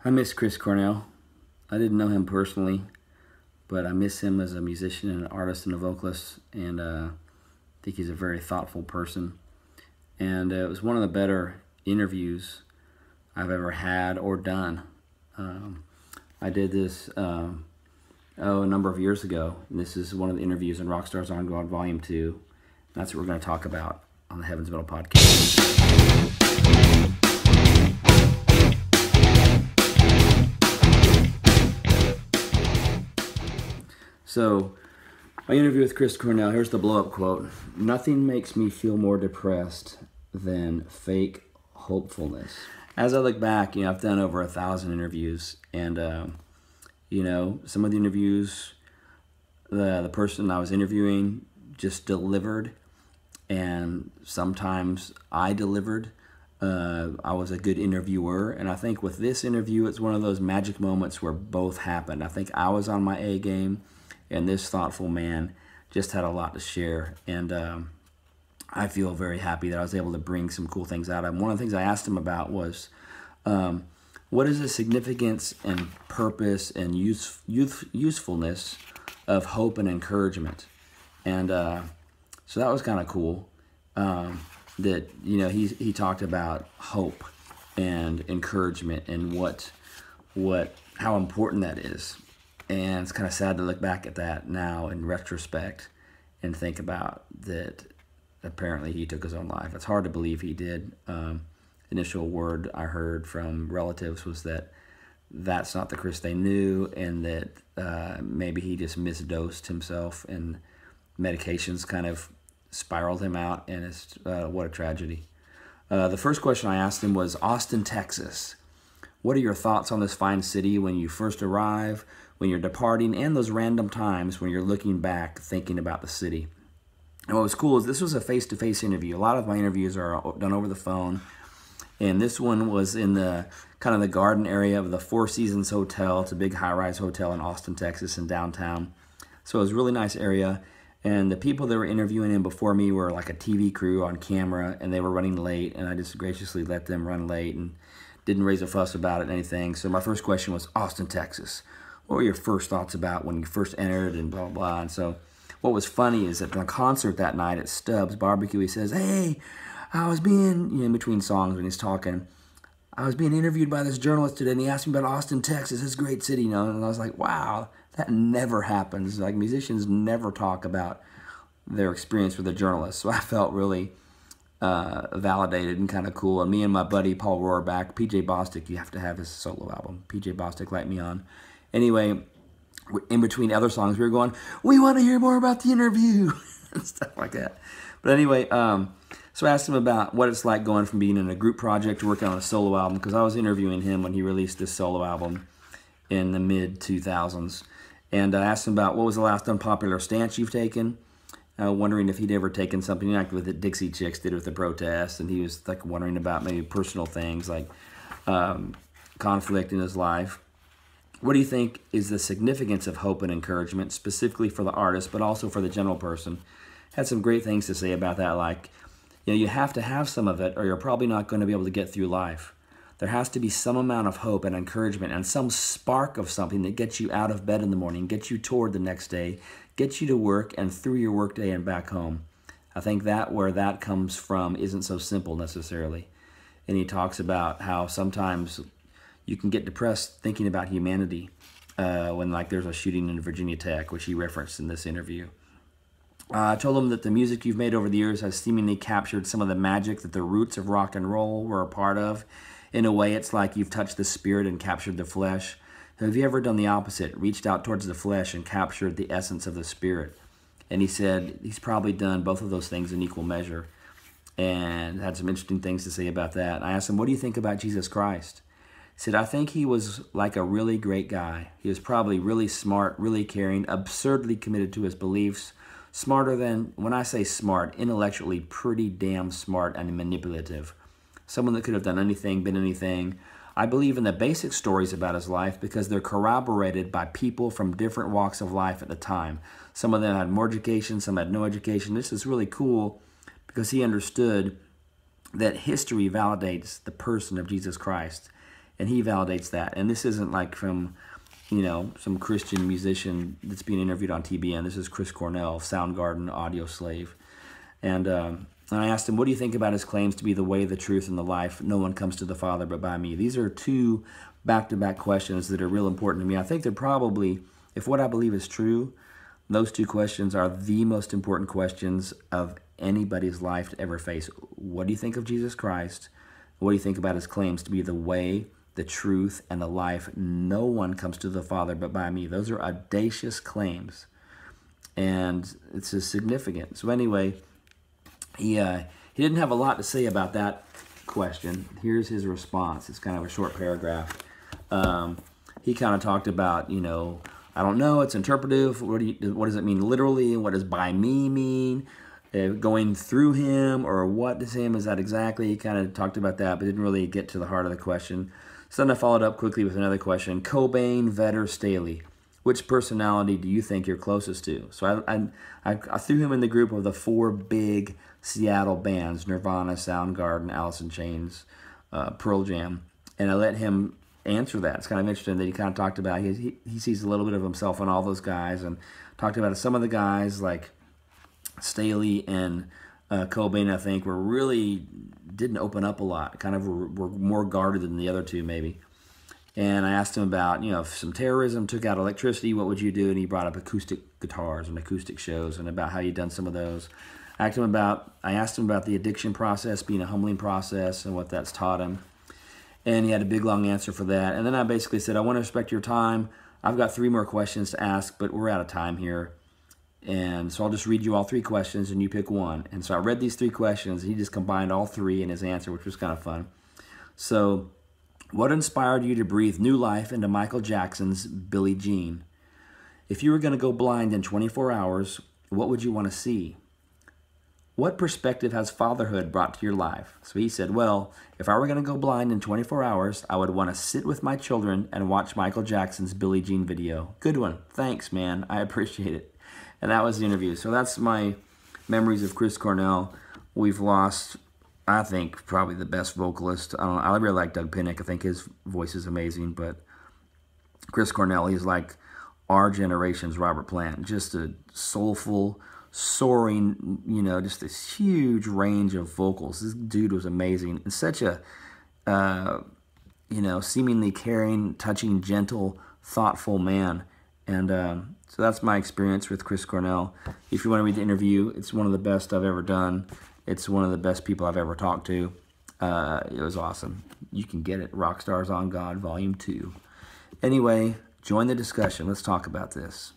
I miss Chris Cornell. I didn't know him personally, but I miss him as a musician and an artist and a vocalist, and I think he's a very thoughtful person. And it was one of the better interviews I've ever had or done. I did this a number of years ago, and this is one of the interviews in Rockstars on God Volume 2. That's what we're going to talk about on the Heaven's Metal Podcast. So, my interview with Chris Cornell, here's the blow-up quote. "Nothing makes me feel more depressed than fake hopefulness." As I look back, I've done over 1,000 interviews, and, some of the interviews, the person I was interviewing just delivered, and sometimes I delivered. I was a good interviewer, and I think with this interview, it's one of those magic moments where both happened. I think I was on my A game, and this thoughtful man just had a lot to share, and I feel very happy that I was able to bring some cool things out of him. One of the things I asked him about was, what is the significance and purpose and usefulness of hope and encouragement? And so that was kind of cool. That he talked about hope and encouragement and how important that is. And it's kind of sad to look back at that now in retrospect and think about that. Apparently he took his own life. It's hard to believe he did. Initial word I heard from relatives was that that's not the Chris they knew, and that maybe he just misdosed himself and medications kind of spiraled him out, and it's what a tragedy. The first question I asked him was, Austin, Texas. What are your thoughts on this fine city when you first arrive, when you're departing, and those random times when you're looking back, thinking about the city? And what was cool is this was a face-to-face interview. A lot of my interviews are done over the phone, and this one was in the kind of the garden area of the Four Seasons Hotel. It's a big high-rise hotel in Austin, Texas, in downtown. So it was a really nice area. And the people that were interviewing him before me were like a TV crew on camera, and they were running late, and I just graciously let them run late and didn't raise a fuss about it or anything. So my first question was, Austin, Texas. What were your first thoughts about when you first entered, and blah, blah, blah. And so what was funny is at the concert that night at Stubbs Barbecue, he says, hey, I was being, in between songs when he's talking, I was being interviewed by this journalist today, and he asked me about Austin, Texas. It's a great city, and I was like, wow, that never happens. Like, musicians never talk about their experience with a journalist. So I felt really validated and kind of cool. And me and my buddy Paul Rohrback, PJ Bostic, you have to have his solo album. PJ Bostic, Light Me On. Anyway, in between other songs, we were going, we want to hear more about the interview, and stuff like that. But anyway, so I asked him about what it's like going from being in a group project to working on a solo album, because I was interviewing him when he released this solo album in the mid-2000s. And I asked him about what was the last unpopular stance you've taken, wondering if he'd ever taken something like what the Dixie Chicks did with the protests, and he was like wondering about maybe personal things like conflict in his life. What do you think is the significance of hope and encouragement, specifically for the artist, but also for the general person? Had some great things to say about that, like, you have to have some of it, or you're probably not going to be able to get through life. There has to be some amount of hope and encouragement and some spark of something that gets you out of bed in the morning, gets you toward the next day, gets you to work and through your workday and back home. I think that where that comes from isn't so simple necessarily. And he talks about how sometimes you can get depressed thinking about humanity when like there's a shooting in Virginia Tech, which he referenced in this interview. I told him that the music you've made over the years has seemingly captured some of the magic that the roots of rock and roll were a part of. In a way, it's like you've touched the spirit and captured the flesh. Have you ever done the opposite, reached out towards the flesh and captured the essence of the spirit? And he said he's probably done both of those things in equal measure, and had some interesting things to say about that. I asked him, what do you think about Jesus Christ? He said, I think he was like a really great guy. He was probably really smart, really caring, absurdly committed to his beliefs, smarter than, when I say smart, intellectually pretty damn smart and manipulative. Someone that could have done anything, been anything. I believe in the basic stories about his life because they're corroborated by people from different walks of life at the time. Some of them had more education, some had no education. This is really cool because he understood that history validates the person of Jesus Christ. And he validates that. And this isn't like from, some Christian musician that's being interviewed on TBN. This is Chris Cornell, Soundgarden audio slave. And I asked him, what do you think about his claims to be the way, the truth, and the life? No one comes to the Father but by me. These are two back-to-back questions that are real important to me. I think they're probably, if what I believe is true, those two questions are the most important questions of anybody's life to ever face. What do you think of Jesus Christ? What do you think about his claims to be the way, the truth, and the life? No one comes to the Father but by me. Those are audacious claims, and it's significant. So anyway, he didn't have a lot to say about that question. Here's his response. It's kind of a short paragraph. He kind of talked about, I don't know, it's interpretive. What does it mean literally? And what does by me mean? Going through him, or what does him, is that exactly? He kind of talked about that, but didn't really get to the heart of the question. So then I followed up quickly with another question. Cobain, Vedder, Staley. Which personality do you think you're closest to? So I threw him in the group of the four big Seattle bands, Nirvana, Soundgarden, Alice in Chains, Pearl Jam, and I let him answer that. It's kind of interesting that he kind of talked about, he sees a little bit of himself in all those guys, and talked about some of the guys like Staley and Cobain, I think, didn't open up a lot, kind of were more guarded than the other two maybe. And I asked him about, if some terrorism took out electricity, what would you do? And he brought up acoustic guitars and acoustic shows, and about how he'd done some of those. I asked him about the addiction process being a humbling process and what that's taught him. And he had a big, long answer for that. And then I basically said, I want to respect your time. I've got 3 more questions to ask, but we're out of time here. And so I'll just read you all 3 questions, and you pick one. And so I read these 3 questions, and he just combined all 3 in his answer, which was kind of fun. So, what inspired you to breathe new life into Michael Jackson's Billie Jean? If you were going to go blind in 24 hours, what would you want to see? What perspective has fatherhood brought to your life? So he said, well, if I were going to go blind in 24 hours, I would want to sit with my children and watch Michael Jackson's Billie Jean video. Good one. Thanks, man. I appreciate it. And that was the interview. So that's my memories of Chris Cornell. We've lost, I think, probably the best vocalist. I really like Doug Pinnick. I think his voice is amazing. But Chris Cornell, he's like our generation's Robert Plant. Just a soulful, soaring, just this huge range of vocals. This dude was amazing. And such a, seemingly caring, touching, gentle, thoughtful man. And so that's my experience with Chris Cornell. If you want to read the interview, it's one of the best I've ever done. It's one of the best people I've ever talked to. It was awesome. You can get it. Rockstars on God, Volume 2. Anyway, join the discussion. Let's talk about this.